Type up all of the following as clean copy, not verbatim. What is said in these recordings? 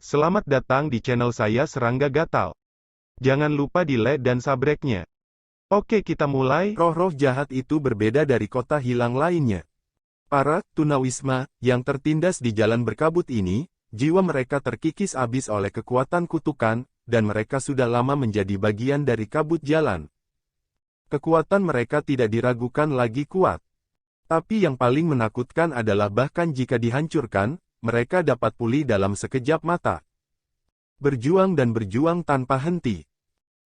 Selamat datang di channel saya Serangga Gatal. Jangan lupa di like dan subscribe-nya. Oke, kita mulai. Roh-roh jahat itu berbeda dari kota hilang lainnya. Para tunawisma yang tertindas di jalan berkabut ini, jiwa mereka terkikis habis oleh kekuatan kutukan, dan mereka sudah lama menjadi bagian dari kabut jalan. Kekuatan mereka tidak diragukan lagi kuat. Tapi yang paling menakutkan adalah bahkan jika dihancurkan, mereka dapat pulih dalam sekejap mata. Berjuang dan berjuang tanpa henti.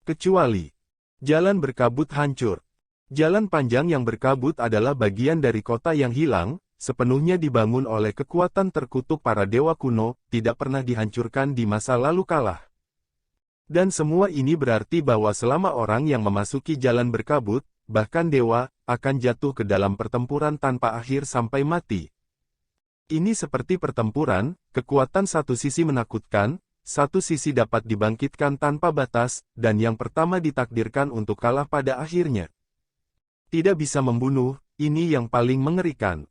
Kecuali jalan berkabut hancur. Jalan panjang yang berkabut adalah bagian dari kota yang hilang, sepenuhnya dibangun oleh kekuatan terkutuk para dewa kuno, tidak pernah dihancurkan di masa lalu kalah. Dan semua ini berarti bahwa selama orang yang memasuki jalan berkabut, bahkan dewa, akan jatuh ke dalam pertempuran tanpa akhir sampai mati. Ini seperti pertempuran, kekuatan satu sisi menakutkan, satu sisi dapat dibangkitkan tanpa batas, dan yang pertama ditakdirkan untuk kalah pada akhirnya. Tidak bisa membunuh, ini yang paling mengerikan.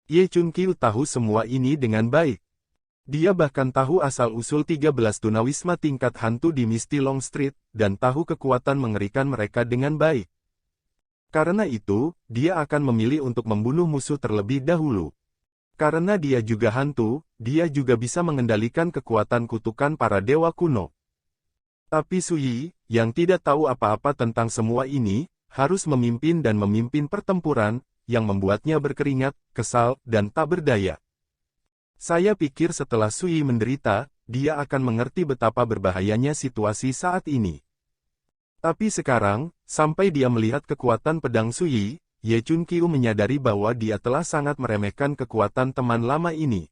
Ye Chun Qiu tahu semua ini dengan baik. Dia bahkan tahu asal-usul 13 tunawisma tingkat hantu di Misty Long Street, dan tahu kekuatan mengerikan mereka dengan baik. Karena itu, dia akan memilih untuk membunuh musuh terlebih dahulu. Karena dia juga hantu, dia juga bisa mengendalikan kekuatan kutukan para dewa kuno. Tapi Su Yi, yang tidak tahu apa-apa tentang semua ini, harus memimpin dan memimpin pertempuran, yang membuatnya berkeringat, kesal, dan tak berdaya. Saya pikir setelah Su Yi menderita, dia akan mengerti betapa berbahayanya situasi saat ini. Tapi sekarang, sampai dia melihat kekuatan pedang Su Yi, Ye Chun Qiu menyadari bahwa dia telah sangat meremehkan kekuatan teman lama ini.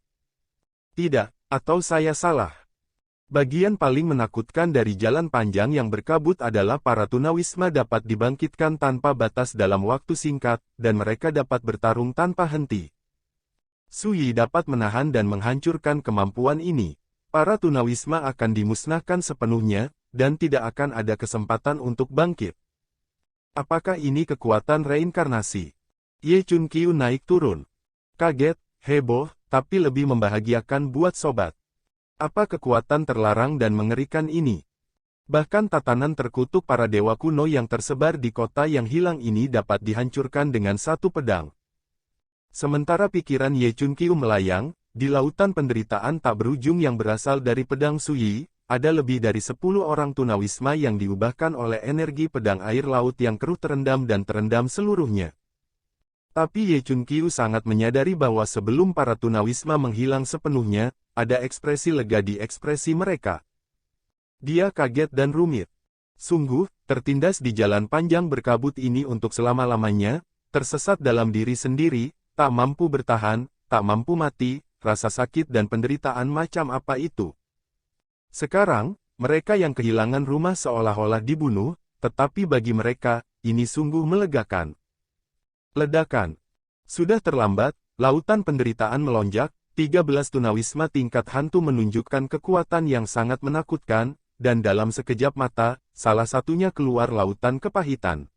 Tidak, atau saya salah. Bagian paling menakutkan dari jalan panjang yang berkabut adalah para tunawisma dapat dibangkitkan tanpa batas dalam waktu singkat, dan mereka dapat bertarung tanpa henti. Su Yi dapat menahan dan menghancurkan kemampuan ini. Para tunawisma akan dimusnahkan sepenuhnya, dan tidak akan ada kesempatan untuk bangkit. Apakah ini kekuatan reinkarnasi? Ye Chun Qiu naik turun. Kaget, heboh, tapi lebih membahagiakan buat sobat. Apa kekuatan terlarang dan mengerikan ini? Bahkan tatanan terkutuk para dewa kuno yang tersebar di kota yang hilang ini dapat dihancurkan dengan satu pedang. Sementara pikiran Ye Chun Qiu melayang, di lautan penderitaan tak berujung yang berasal dari pedang Su Yi, ada lebih dari 10 orang tunawisma yang diubahkan oleh energi pedang air laut yang keruh terendam dan terendam seluruhnya. Tapi Ye Chun Qiu sangat menyadari bahwa sebelum para tunawisma menghilang sepenuhnya, ada ekspresi lega di ekspresi mereka. Dia kaget dan rumit. Sungguh, tertindas di jalan panjang berkabut ini untuk selama-lamanya, tersesat dalam diri sendiri, tak mampu bertahan, tak mampu mati, rasa sakit dan penderitaan macam apa itu. Sekarang, mereka yang kehilangan rumah seolah-olah dibunuh, tetapi bagi mereka, ini sungguh melegakan. Ledakan. Sudah terlambat, lautan penderitaan melonjak, 13 tunawisma tingkat hantu menunjukkan kekuatan yang sangat menakutkan, dan dalam sekejap mata, salah satunya keluar lautan kepahitan.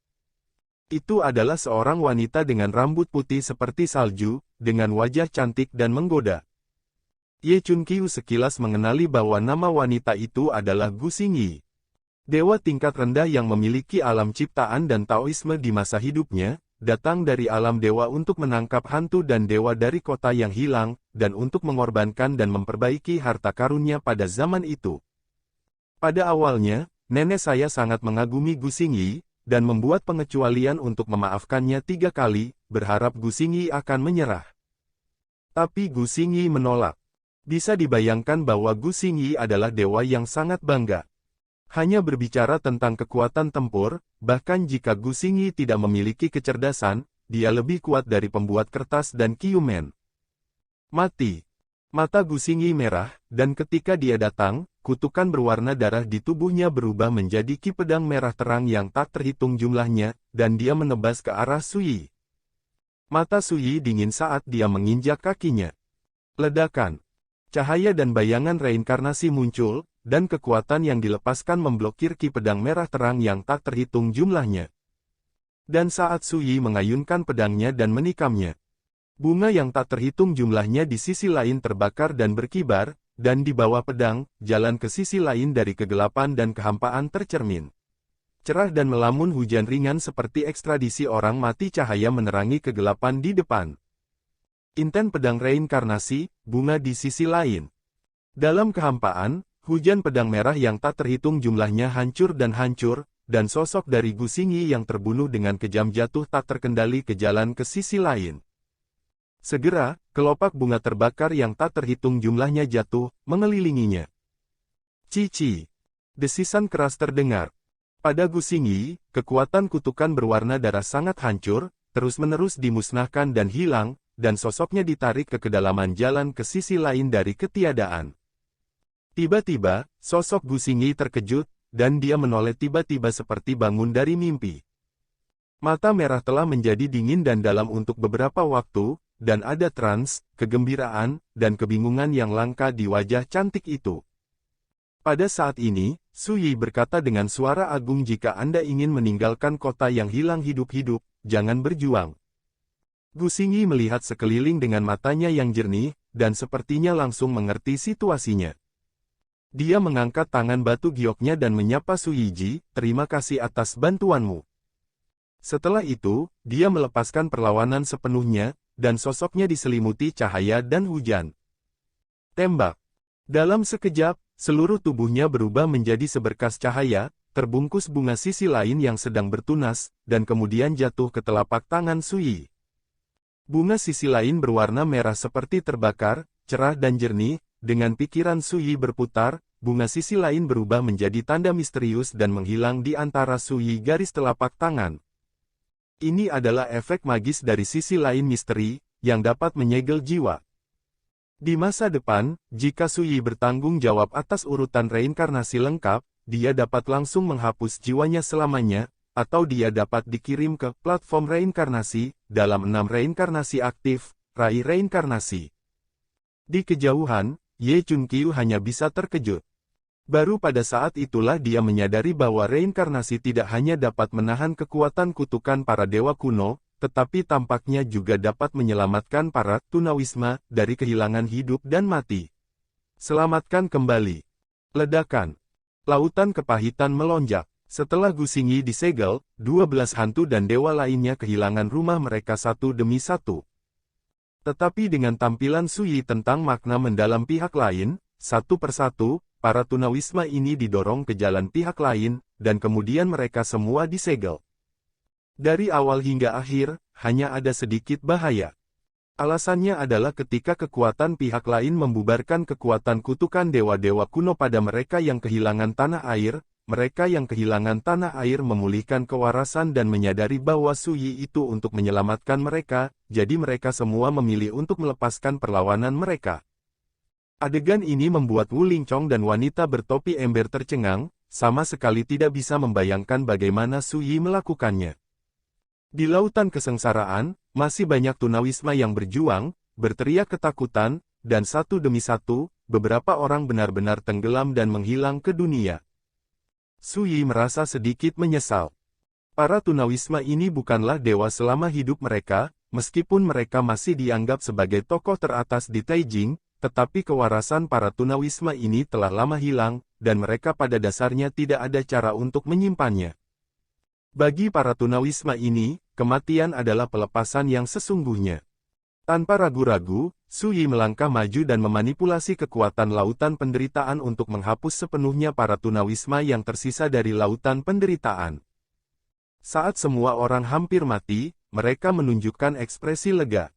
Itu adalah seorang wanita dengan rambut putih seperti salju, dengan wajah cantik dan menggoda. Ye Chun Qiu sekilas mengenali bahwa nama wanita itu adalah Gu Xingyi. Dewa tingkat rendah yang memiliki alam ciptaan dan Taoisme di masa hidupnya, datang dari alam dewa untuk menangkap hantu dan dewa dari kota yang hilang, dan untuk mengorbankan dan memperbaiki harta karunnya pada zaman itu. Pada awalnya, nenek saya sangat mengagumi Gu Xingyi, dan membuat pengecualian untuk memaafkannya 3 kali, berharap Gu Xingyi akan menyerah. Tapi Gu Xingyi menolak. Bisa dibayangkan bahwa Gu Xingyi adalah dewa yang sangat bangga. Hanya berbicara tentang kekuatan tempur, bahkan jika Gu Xingyi tidak memiliki kecerdasan, dia lebih kuat dari pembuat kertas dan Qiumen. Mati. Mata Gu Xingyi merah, dan ketika dia datang, kutukan berwarna darah di tubuhnya berubah menjadi ki pedang merah terang yang tak terhitung jumlahnya, dan dia menebas ke arah Su Yi. Mata Su Yi dingin saat dia menginjak kakinya. Ledakan. Cahaya dan bayangan reinkarnasi muncul, dan kekuatan yang dilepaskan memblokir ki pedang merah terang yang tak terhitung jumlahnya. Dan saat Su Yi mengayunkan pedangnya dan menikamnya, bunga yang tak terhitung jumlahnya di sisi lain terbakar dan berkibar, dan di bawah pedang, jalan ke sisi lain dari kegelapan dan kehampaan tercermin. Cerah dan melamun hujan ringan seperti ekstradisi orang mati cahaya menerangi kegelapan di depan. Inten pedang reinkarnasi, bunga di sisi lain. Dalam kehampaan, hujan pedang merah yang tak terhitung jumlahnya hancur, dan sosok dari Gu Xingyi yang terbunuh dengan kejam jatuh tak terkendali ke jalan ke sisi lain. Segera, kelopak bunga terbakar yang tak terhitung jumlahnya jatuh, mengelilinginya. Cici. Desisan keras terdengar. Pada Gu Xingyi, kekuatan kutukan berwarna darah sangat hancur, terus-menerus dimusnahkan dan hilang, dan sosoknya ditarik ke kedalaman jalan ke sisi lain dari ketiadaan. Tiba-tiba, sosok Gu Xingyi terkejut, dan dia menoleh tiba-tiba seperti bangun dari mimpi. Mata merah telah menjadi dingin dan dalam untuk beberapa waktu, dan ada trans, kegembiraan, dan kebingungan yang langka di wajah cantik itu. Pada saat ini, Su Yi berkata dengan suara agung, jika Anda ingin meninggalkan kota yang hilang hidup-hidup, jangan berjuang. Gu Xingyi melihat sekeliling dengan matanya yang jernih, dan sepertinya langsung mengerti situasinya. Dia mengangkat tangan batu gioknya dan menyapa Su Yiji, terima kasih atas bantuanmu. Setelah itu, dia melepaskan perlawanan sepenuhnya, dan sosoknya diselimuti cahaya dan hujan. Tembak. Dalam sekejap, seluruh tubuhnya berubah menjadi seberkas cahaya, terbungkus bunga sisi lain yang sedang bertunas, dan kemudian jatuh ke telapak tangan Su Yi. Bunga sisi lain berwarna merah seperti terbakar, cerah dan jernih, dengan pikiran Su Yi berputar, bunga sisi lain berubah menjadi tanda misterius dan menghilang di antara Su Yi garis telapak tangan. Ini adalah efek magis dari sisi lain misteri, yang dapat menyegel jiwa. Di masa depan, jika Su Yi bertanggung jawab atas urutan reinkarnasi lengkap, dia dapat langsung menghapus jiwanya selamanya, atau dia dapat dikirim ke platform reinkarnasi, dalam 6 reinkarnasi aktif, Rai Reinkarnasi. Di kejauhan, Ye Chunqiu hanya bisa terkejut. Baru pada saat itulah dia menyadari bahwa reinkarnasi tidak hanya dapat menahan kekuatan kutukan para dewa kuno, tetapi tampaknya juga dapat menyelamatkan para tunawisma dari kehilangan hidup dan mati. Selamatkan kembali. Ledakan. Lautan kepahitan melonjak. Setelah Gu Xingyi disegel, 12 hantu dan dewa lainnya kehilangan rumah mereka satu demi satu. Tetapi dengan tampilan Su Yi tentang makna mendalam pihak lain, satu persatu, para tunawisma ini didorong ke jalan pihak lain, dan kemudian mereka semua disegel. Dari awal hingga akhir, hanya ada sedikit bahaya. Alasannya adalah ketika kekuatan pihak lain membubarkan kekuatan kutukan dewa-dewa kuno pada mereka yang kehilangan tanah air, mereka yang kehilangan tanah air memulihkan kewarasan dan menyadari bahwa Su Yi itu untuk menyelamatkan mereka, jadi mereka semua memilih untuk melepaskan perlawanan mereka. Adegan ini membuat Wu Lingchong dan wanita bertopi ember tercengang, sama sekali tidak bisa membayangkan bagaimana Su Yi melakukannya. Di lautan kesengsaraan, masih banyak tunawisma yang berjuang, berteriak ketakutan, dan satu demi satu, beberapa orang benar-benar tenggelam dan menghilang ke dunia. Su Yi merasa sedikit menyesal. Para tunawisma ini bukanlah dewa selama hidup mereka, meskipun mereka masih dianggap sebagai tokoh teratas di Taijing, tetapi kewarasan para tunawisma ini telah lama hilang, dan mereka pada dasarnya tidak ada cara untuk menyimpannya. Bagi para tunawisma ini, kematian adalah pelepasan yang sesungguhnya. Tanpa ragu-ragu, Su Yi melangkah maju dan memanipulasi kekuatan lautan penderitaan untuk menghapus sepenuhnya para tunawisma yang tersisa dari lautan penderitaan. Saat semua orang hampir mati, mereka menunjukkan ekspresi lega.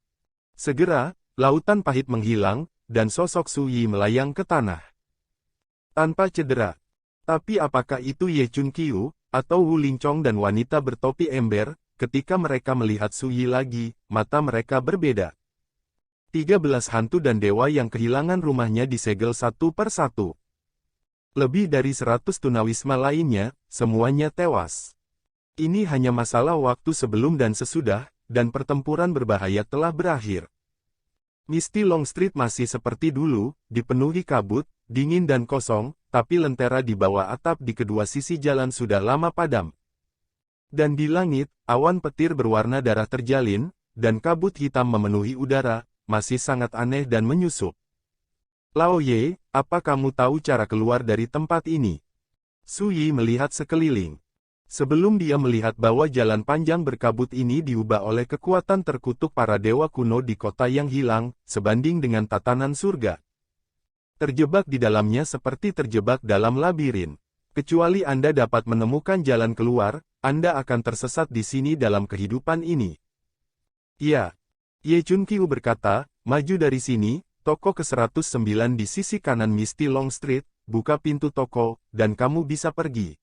Segera, lautan pahit menghilang, dan sosok Su Yi melayang ke tanah. Tanpa cedera. Tapi apakah itu Ye Chunqiu, atau Wu Lingchong dan wanita bertopi ember? Ketika mereka melihat Su Yi lagi, mata mereka berbeda. 13 hantu dan dewa yang kehilangan rumahnya disegel satu per satu. Lebih dari 100 tunawisma lainnya, semuanya tewas. Ini hanya masalah waktu sebelum dan sesudah, dan pertempuran berbahaya telah berakhir. Misty Longstreet masih seperti dulu, dipenuhi kabut, dingin dan kosong, tapi lentera di bawah atap di kedua sisi jalan sudah lama padam. Dan di langit, awan petir berwarna darah terjalin, dan kabut hitam memenuhi udara, masih sangat aneh dan menyusup. Lao Ye, apa kamu tahu cara keluar dari tempat ini? Su Yi melihat sekeliling. Sebelum dia melihat bahwa jalan panjang berkabut ini diubah oleh kekuatan terkutuk para dewa kuno di kota yang hilang, sebanding dengan tatanan surga. Terjebak di dalamnya seperti terjebak dalam labirin. Kecuali Anda dapat menemukan jalan keluar, Anda akan tersesat di sini dalam kehidupan ini. Ya. Ye Chunqiu berkata, maju dari sini. Toko ke-109 di sisi kanan Misty Long Street, buka pintu toko, dan kamu bisa pergi.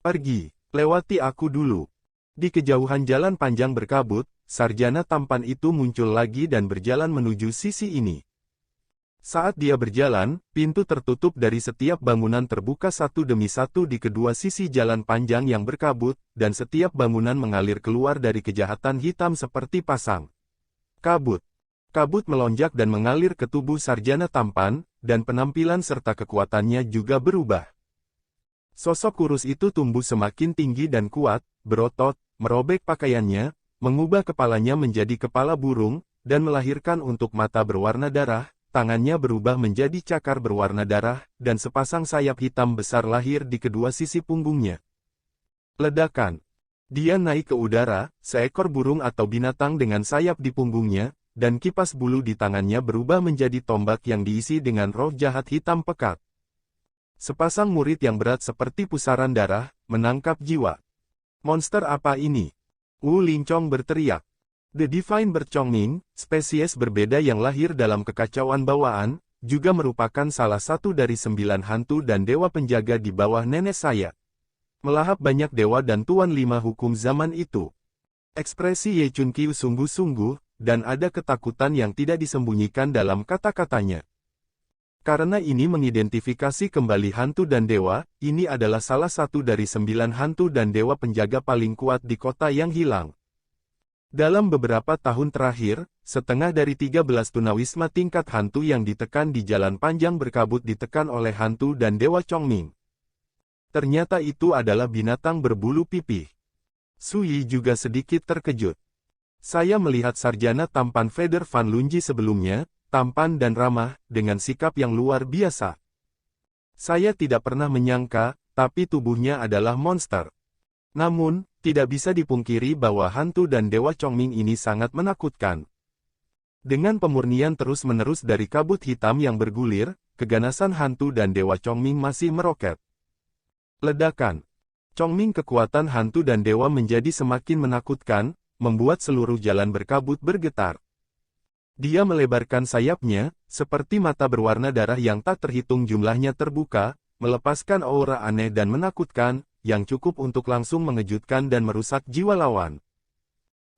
Pergi, lewati aku dulu. Di kejauhan jalan panjang berkabut, sarjana tampan itu muncul lagi dan berjalan menuju sisi ini. Saat dia berjalan, pintu tertutup dari setiap bangunan terbuka satu demi satu di kedua sisi jalan panjang yang berkabut, dan setiap bangunan mengalir keluar dari kejahatan hitam seperti pasang kabut. Kabut melonjak dan mengalir ke tubuh sarjana tampan, dan penampilan serta kekuatannya juga berubah. Sosok kurus itu tumbuh semakin tinggi dan kuat, berotot, merobek pakaiannya, mengubah kepalanya menjadi kepala burung, dan melahirkan untuk mata berwarna darah, tangannya berubah menjadi cakar berwarna darah, dan sepasang sayap hitam besar lahir di kedua sisi punggungnya. Ledakan. Dia naik ke udara, seekor burung atau binatang dengan sayap di punggungnya, dan kipas bulu di tangannya berubah menjadi tombak yang diisi dengan roh jahat hitam pekat. Sepasang murid yang berat seperti pusaran darah, menangkap jiwa. Monster apa ini? Wu Linchong berteriak. The Divine Bird Chongming, spesies berbeda yang lahir dalam kekacauan bawaan, juga merupakan salah satu dari 9 hantu dan dewa penjaga di bawah nenek saya. Melahap banyak dewa dan tuan 5 hukum zaman itu. Ekspresi Ye Chunqiu sungguh-sungguh, dan ada ketakutan yang tidak disembunyikan dalam kata-katanya. Karena ini mengidentifikasi kembali hantu dan dewa, ini adalah salah satu dari 9 hantu dan dewa penjaga paling kuat di kota yang hilang. Dalam beberapa tahun terakhir, setengah dari 13 tunawisma tingkat hantu yang ditekan di jalan panjang berkabut ditekan oleh hantu dan dewa Chongming. Ternyata itu adalah binatang berbulu pipih. Su Yi juga sedikit terkejut. Saya melihat sarjana tampan Feder Van Lunji sebelumnya, tampan dan ramah, dengan sikap yang luar biasa. Saya tidak pernah menyangka, tapi tubuhnya adalah monster. Namun, tidak bisa dipungkiri bahwa hantu dan dewa Chongming ini sangat menakutkan. Dengan pemurnian terus-menerus dari kabut hitam yang bergulir, keganasan hantu dan dewa Chongming masih meroket. Ledakan. Chongming kekuatan hantu dan dewa menjadi semakin menakutkan, membuat seluruh jalan berkabut bergetar. Dia melebarkan sayapnya, seperti mata berwarna darah yang tak terhitung jumlahnya terbuka, melepaskan aura aneh dan menakutkan, yang cukup untuk langsung mengejutkan dan merusak jiwa lawan.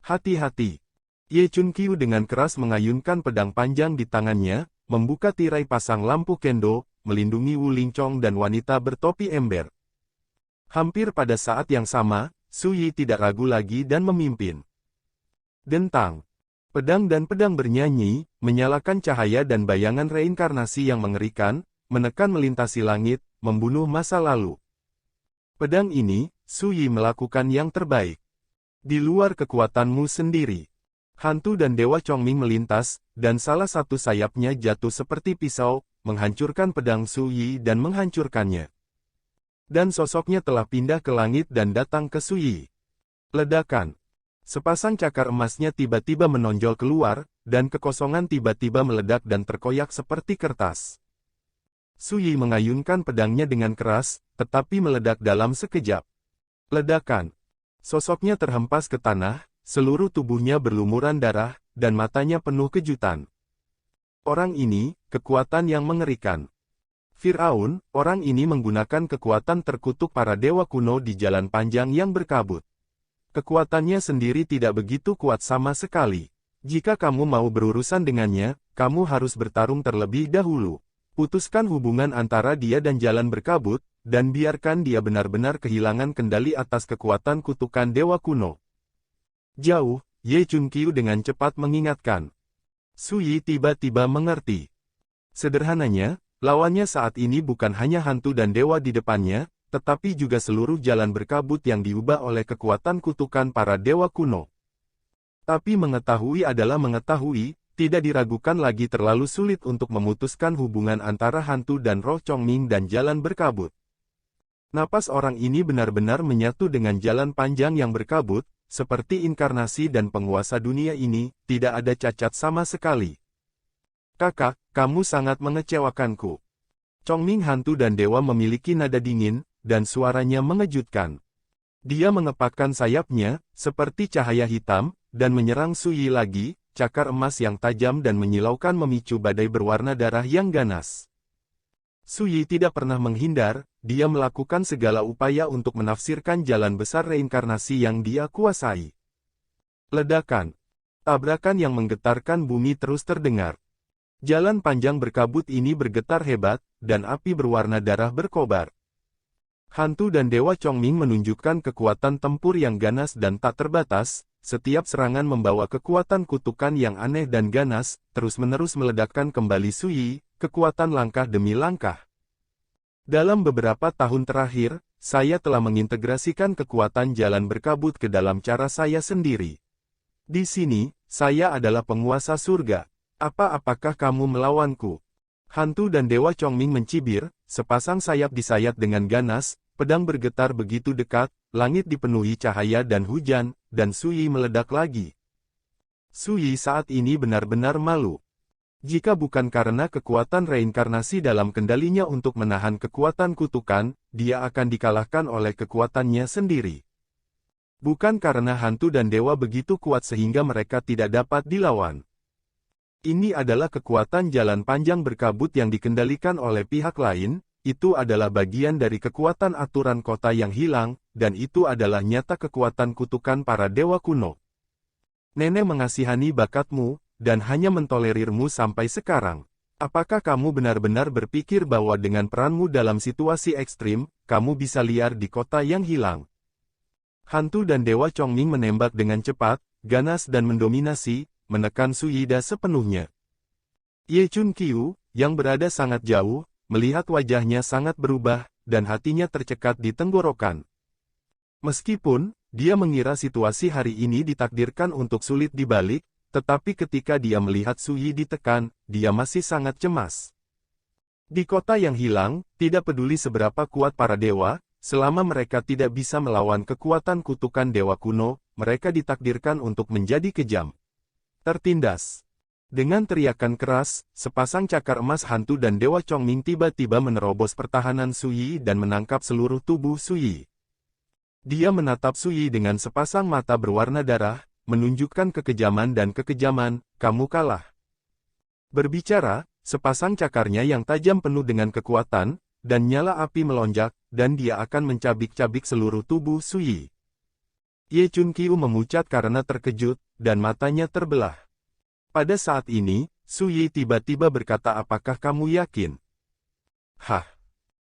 Hati-hati. Ye Chunqiu dengan keras mengayunkan pedang panjang di tangannya, membuka tirai pasang lampu kendo, melindungi Wu Linchong dan wanita bertopi ember. Hampir pada saat yang sama, Su Yi tidak ragu lagi dan memimpin. Dentang. Pedang dan pedang bernyanyi, menyalakan cahaya dan bayangan reinkarnasi yang mengerikan, menekan melintasi langit, membunuh masa lalu. Pedang ini, Su Yi melakukan yang terbaik. Di luar kekuatanmu sendiri. Hantu dan dewa Chongming melintas, dan salah satu sayapnya jatuh seperti pisau, menghancurkan pedang Su Yi dan menghancurkannya. Dan sosoknya telah pindah ke langit dan datang ke Su Yi. Ledakan. Sepasang cakar emasnya tiba-tiba menonjol keluar, dan kekosongan tiba-tiba meledak dan terkoyak seperti kertas. Su Yi mengayunkan pedangnya dengan keras, tetapi meledak dalam sekejap. Ledakan. Sosoknya terhempas ke tanah, seluruh tubuhnya berlumuran darah, dan matanya penuh kejutan. Orang ini, kekuatan yang mengerikan. Fir'aun, orang ini menggunakan kekuatan terkutuk para dewa kuno di jalan panjang yang berkabut. Kekuatannya sendiri tidak begitu kuat sama sekali. Jika kamu mau berurusan dengannya, kamu harus bertarung terlebih dahulu. Putuskan hubungan antara dia dan jalan berkabut, dan biarkan dia benar-benar kehilangan kendali atas kekuatan kutukan dewa kuno. Jauh, Ye Chunqiu dengan cepat mengingatkan. Su Yi tiba-tiba mengerti. Sederhananya, lawannya saat ini bukan hanya hantu dan dewa di depannya, tetapi juga seluruh jalan berkabut yang diubah oleh kekuatan kutukan para dewa kuno. Tapi mengetahui adalah mengetahui, Tidak diragukan lagi terlalu sulit untuk memutuskan hubungan antara hantu dan roh Chongming dan jalan berkabut. Napas orang ini benar-benar menyatu dengan jalan panjang yang berkabut, seperti inkarnasi dan penguasa dunia ini, tidak ada cacat sama sekali. Kakak, kamu sangat mengecewakanku. Chongming hantu dan dewa memiliki nada dingin, dan suaranya mengejutkan. Dia mengepakkan sayapnya, seperti cahaya hitam, dan menyerang Su Yi lagi, cakar emas yang tajam dan menyilaukan memicu badai berwarna darah yang ganas. Su Yi tidak pernah menghindar, dia melakukan segala upaya untuk menafsirkan jalan besar reinkarnasi yang dia kuasai. Ledakan. Tabrakan yang menggetarkan bumi terus terdengar. Jalan panjang berkabut ini bergetar hebat, dan api berwarna darah berkobar. Hantu dan Dewa Chongming menunjukkan kekuatan tempur yang ganas dan tak terbatas, setiap serangan membawa kekuatan kutukan yang aneh dan ganas, terus-menerus meledakkan kembali Su Yi, kekuatan langkah demi langkah. Dalam beberapa tahun terakhir, saya telah mengintegrasikan kekuatan jalan berkabut ke dalam cara saya sendiri. Di sini, saya adalah penguasa surga. Apakah kamu melawanku? Hantu dan Dewa Chongming mencibir, sepasang sayap disayat dengan ganas, pedang bergetar begitu dekat, langit dipenuhi cahaya dan hujan, dan Su Yi meledak lagi. Su Yi saat ini benar-benar malu. Jika bukan karena kekuatan reinkarnasi dalam kendalinya untuk menahan kekuatan kutukan, dia akan dikalahkan oleh kekuatannya sendiri. Bukan karena hantu dan dewa begitu kuat sehingga mereka tidak dapat dilawan. Ini adalah kekuatan jalan panjang berkabut yang dikendalikan oleh pihak lain, itu adalah bagian dari kekuatan aturan kota yang hilang, dan itu adalah nyata kekuatan kutukan para dewa kuno. Nenek mengasihani bakatmu, dan hanya mentolerirmu sampai sekarang. Apakah kamu benar-benar berpikir bahwa dengan peranmu dalam situasi ekstrim, kamu bisa liar di kota yang hilang? Hantu dan Dewa Chongming menembak dengan cepat, ganas dan mendominasi, menekan Su Yi sepenuhnya. Ye Chun Qiu, yang berada sangat jauh, melihat wajahnya sangat berubah, dan hatinya tercekat di tenggorokan. Meskipun, dia mengira situasi hari ini ditakdirkan untuk sulit dibalik, tetapi ketika dia melihat Su Yi ditekan, dia masih sangat cemas. Di kota yang hilang, tidak peduli seberapa kuat para dewa, selama mereka tidak bisa melawan kekuatan kutukan dewa kuno, mereka ditakdirkan untuk menjadi kejam. Tertindas. Dengan teriakan keras, sepasang cakar emas hantu dan Dewa Chongming tiba-tiba menerobos pertahanan Su Yi dan menangkap seluruh tubuh Su Yi. Dia menatap Su Yi dengan sepasang mata berwarna darah, menunjukkan kekejaman dan kekejaman, kamu kalah. Berbicara, sepasang cakarnya yang tajam penuh dengan kekuatan, dan nyala api melonjak, dan dia akan mencabik-cabik seluruh tubuh Su Yi. Ye Chun Qiu memucat karena terkejut, dan matanya terbelah. Pada saat ini, Su Yi tiba-tiba berkata, apakah kamu yakin? Hah?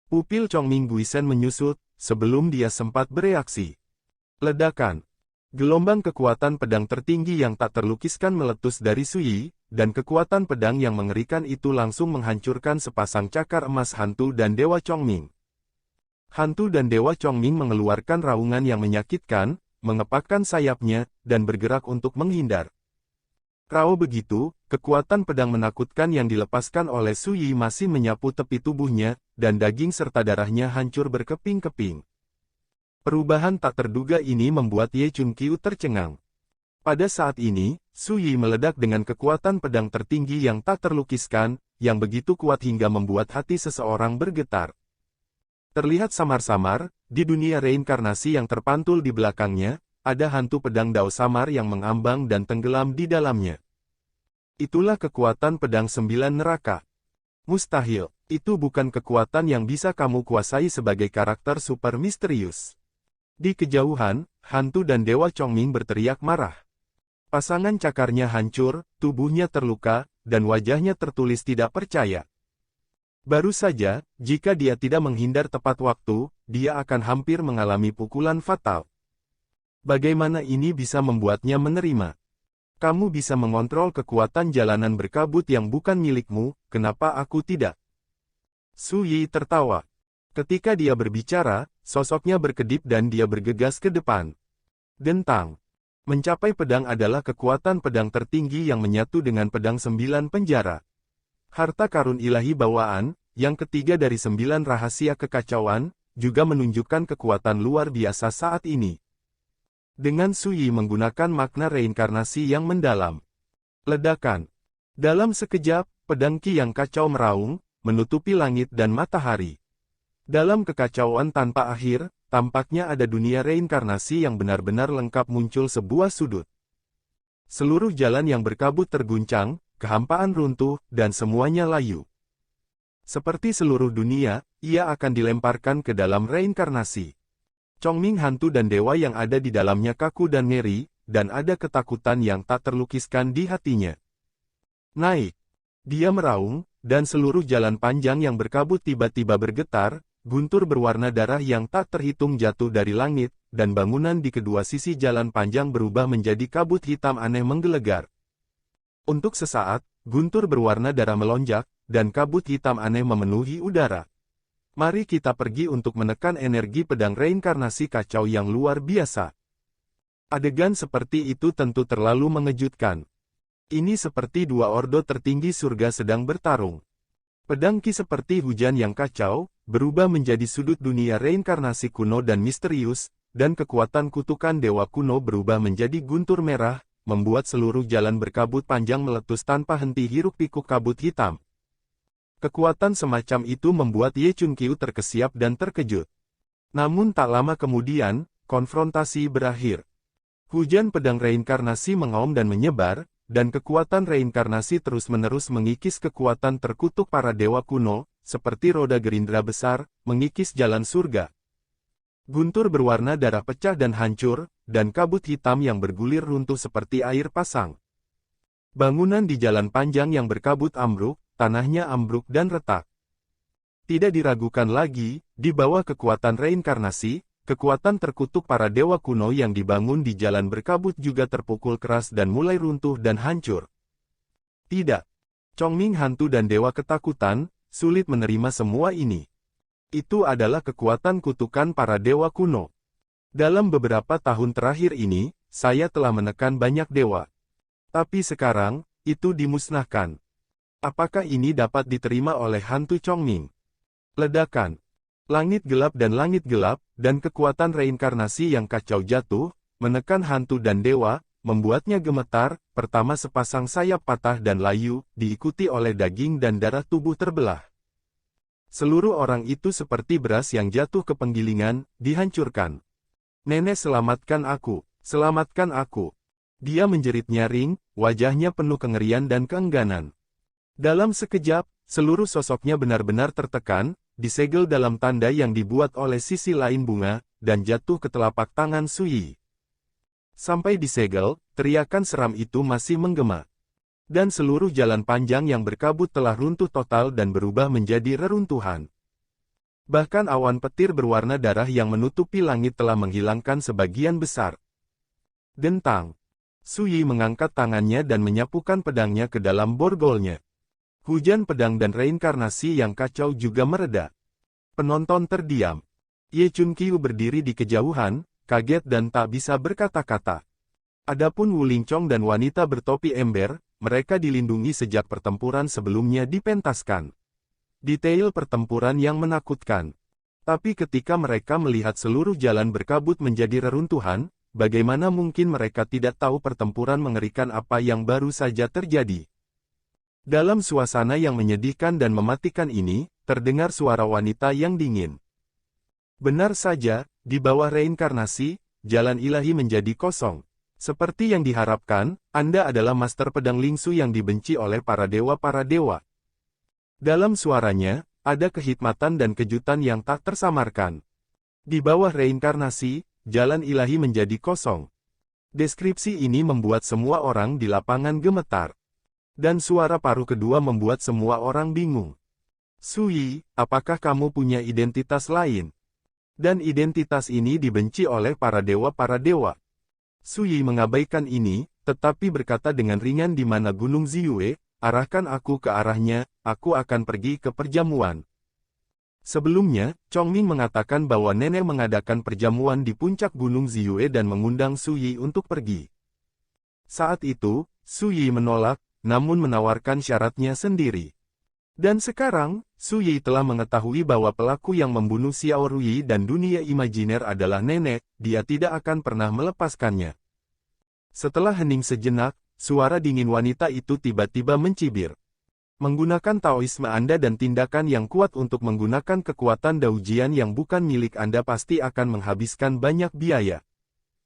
Pupil Chongming Guisen menyusut, sebelum dia sempat bereaksi. Ledakan. Gelombang kekuatan pedang tertinggi yang tak terlukiskan meletus dari Su Yi, dan kekuatan pedang yang mengerikan itu langsung menghancurkan sepasang cakar emas hantu dan Dewa Chongming. Hantu dan Dewa Chongming mengeluarkan raungan yang menyakitkan, mengepakkan sayapnya, dan bergerak untuk menghindar. Rao begitu, kekuatan pedang menakutkan yang dilepaskan oleh Su Yi masih menyapu tepi tubuhnya, dan daging serta darahnya hancur berkeping-keping. Perubahan tak terduga ini membuat Ye Chun Qiu tercengang. Pada saat ini, Su Yi meledak dengan kekuatan pedang tertinggi yang tak terlukiskan, yang begitu kuat hingga membuat hati seseorang bergetar. Terlihat samar-samar, di dunia reinkarnasi yang terpantul di belakangnya, ada hantu pedang Dao samar yang mengambang dan tenggelam di dalamnya. Itulah kekuatan pedang 9 neraka. Mustahil, itu bukan kekuatan yang bisa kamu kuasai sebagai karakter super misterius. Di kejauhan, hantu dan Dewa Chongming berteriak marah. Pasangan cakarnya hancur, tubuhnya terluka, dan wajahnya tertulis tidak percaya. Baru saja, jika dia tidak menghindar tepat waktu, dia akan hampir mengalami pukulan fatal. Bagaimana ini bisa membuatnya menerima? Kamu bisa mengontrol kekuatan jalanan berkabut yang bukan milikmu, kenapa aku tidak? Su Yi tertawa. Ketika dia berbicara, sosoknya berkedip dan dia bergegas ke depan. Dentang. Mencapai pedang adalah kekuatan pedang tertinggi yang menyatu dengan pedang 9 penjara. Harta karun ilahi bawaan, yang ketiga dari 9 rahasia kekacauan, juga menunjukkan kekuatan luar biasa saat ini. Dengan Sui menggunakan makna reinkarnasi yang mendalam. Ledakan. Dalam sekejap, pedang Qi yang kacau meraung, menutupi langit dan matahari. Dalam kekacauan tanpa akhir, tampaknya ada dunia reinkarnasi yang benar-benar lengkap muncul sebuah sudut. Seluruh jalan yang berkabut terguncang, kehampaan runtuh, dan semuanya layu. Seperti seluruh dunia, ia akan dilemparkan ke dalam reinkarnasi. Chongming hantu dan dewa yang ada di dalamnya kaku dan ngeri, dan ada ketakutan yang tak terlukiskan di hatinya. Naik. Dia meraung, dan seluruh jalan panjang yang berkabut tiba-tiba bergetar, guntur berwarna darah yang tak terhitung jatuh dari langit, dan bangunan di kedua sisi jalan panjang berubah menjadi kabut hitam aneh menggelegar. Untuk sesaat, guntur berwarna darah melonjak, dan kabut hitam aneh memenuhi udara. Mari kita pergi untuk menekan energi pedang reinkarnasi kacau yang luar biasa. Adegan seperti itu tentu terlalu mengejutkan. Ini seperti dua ordo tertinggi surga sedang bertarung. Pedang Qi seperti hujan yang kacau, berubah menjadi sudut dunia reinkarnasi kuno dan misterius, dan kekuatan kutukan dewa kuno berubah menjadi guntur merah, membuat seluruh jalan berkabut panjang meletus tanpa henti hiruk-pikuk kabut hitam. Kekuatan semacam itu membuat Ye Chunqiu terkesiap dan terkejut. Namun tak lama kemudian, konfrontasi berakhir. Hujan pedang reinkarnasi mengaum dan menyebar, dan kekuatan reinkarnasi terus-menerus mengikis kekuatan terkutuk para dewa kuno, seperti roda gerindra besar, mengikis jalan surga. Guntur berwarna darah pecah dan hancur, dan kabut hitam yang bergulir runtuh seperti air pasang. Bangunan di jalan panjang yang berkabut ambruk, tanahnya ambruk dan retak. Tidak diragukan lagi, di bawah kekuatan reinkarnasi, kekuatan terkutuk para dewa kuno yang dibangun di jalan berkabut juga terpukul keras dan mulai runtuh dan hancur. Tidak. Chongming hantu dan dewa ketakutan, sulit menerima semua ini. Itu adalah kekuatan kutukan para dewa kuno. Dalam beberapa tahun terakhir ini, saya telah menekan banyak dewa. Tapi sekarang, itu dimusnahkan. Apakah ini dapat diterima oleh hantu Chongming? Ledakan. Langit gelap, dan kekuatan reinkarnasi yang kacau jatuh, menekan hantu dan dewa, membuatnya gemetar, pertama sepasang sayap patah dan layu, diikuti oleh daging dan darah tubuh terbelah. Seluruh orang itu seperti beras yang jatuh ke penggilingan, dihancurkan. Nenek selamatkan aku, selamatkan aku. Dia menjerit nyaring, wajahnya penuh kengerian dan keengganan. Dalam sekejap, seluruh sosoknya benar-benar tertekan, disegel dalam tanda yang dibuat oleh sisi lain bunga, dan jatuh ke telapak tangan Sui. Sampai disegel, teriakan seram itu masih menggema. Dan seluruh jalan panjang yang berkabut telah runtuh total dan berubah menjadi reruntuhan. Bahkan awan petir berwarna darah yang menutupi langit telah menghilangkan sebagian besar. Dentang. Sui mengangkat tangannya dan menyapukan pedangnya ke dalam borgolnya. Hujan pedang dan reinkarnasi yang kacau juga mereda. Penonton terdiam. Ye Chunqiu berdiri di kejauhan, kaget dan tak bisa berkata-kata. Adapun Wu Lingchong dan wanita bertopi ember, mereka dilindungi sejak pertempuran sebelumnya dipentaskan. Detail pertempuran yang menakutkan. Tapi ketika mereka melihat seluruh jalan berkabut menjadi reruntuhan, bagaimana mungkin mereka tidak tahu pertempuran mengerikan apa yang baru saja terjadi? Dalam suasana yang menyedihkan dan mematikan ini, terdengar suara wanita yang dingin. Benar saja, di bawah reinkarnasi, jalan ilahi menjadi kosong. Seperti yang diharapkan, Anda adalah master pedang Lingsu yang dibenci oleh para dewa. Dalam suaranya, ada kehikmatan dan kejutan yang tak tersamarkan. Di bawah reinkarnasi, jalan ilahi menjadi kosong. Deskripsi ini membuat semua orang di lapangan gemetar. Dan suara paruh kedua membuat semua orang bingung. Sui, apakah kamu punya identitas lain? Dan identitas ini dibenci oleh para dewa. Sui mengabaikan ini, tetapi berkata dengan ringan di mana Gunung Ziyue, arahkan aku ke arahnya, aku akan pergi ke perjamuan. Sebelumnya, Chongming mengatakan bahwa nenek mengadakan perjamuan di puncak Gunung Ziyue dan mengundang Sui untuk pergi. Saat itu, Su Yi menolak, namun menawarkan syaratnya sendiri. Dan sekarang, Su Yi telah mengetahui bahwa pelaku yang membunuh Xiao Rui dan dunia imajiner adalah nenek, dia tidak akan pernah melepaskannya. Setelah hening sejenak, suara dingin wanita itu tiba-tiba mencibir. Menggunakan Taoisme Anda dan tindakan yang kuat untuk menggunakan kekuatan Daojian yang bukan milik Anda pasti akan menghabiskan banyak biaya.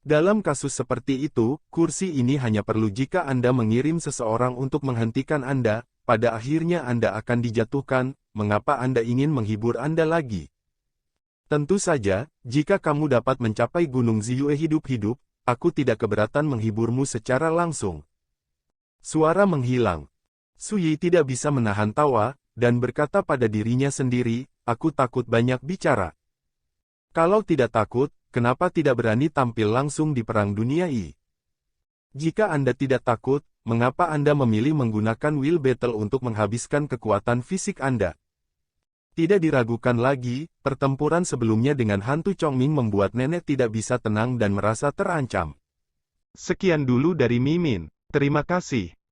Dalam kasus seperti itu, kursi ini hanya perlu jika Anda mengirim seseorang untuk menghentikan Anda, pada akhirnya Anda akan dijatuhkan, mengapa Anda ingin menghibur Anda lagi? Tentu saja, jika kamu dapat mencapai Gunung Ziyue hidup-hidup, aku tidak keberatan menghiburmu secara langsung. Suara menghilang. Su Yi tidak bisa menahan tawa, dan berkata pada dirinya sendiri, aku takut banyak bicara. Kalau tidak takut, kenapa tidak berani tampil langsung di Perang Dunia I? Jika Anda tidak takut, mengapa Anda memilih menggunakan will battle untuk menghabiskan kekuatan fisik Anda? Tidak diragukan lagi, pertempuran sebelumnya dengan hantu Chongming membuat nenek tidak bisa tenang dan merasa terancam. Sekian dulu dari Mimin. Terima kasih.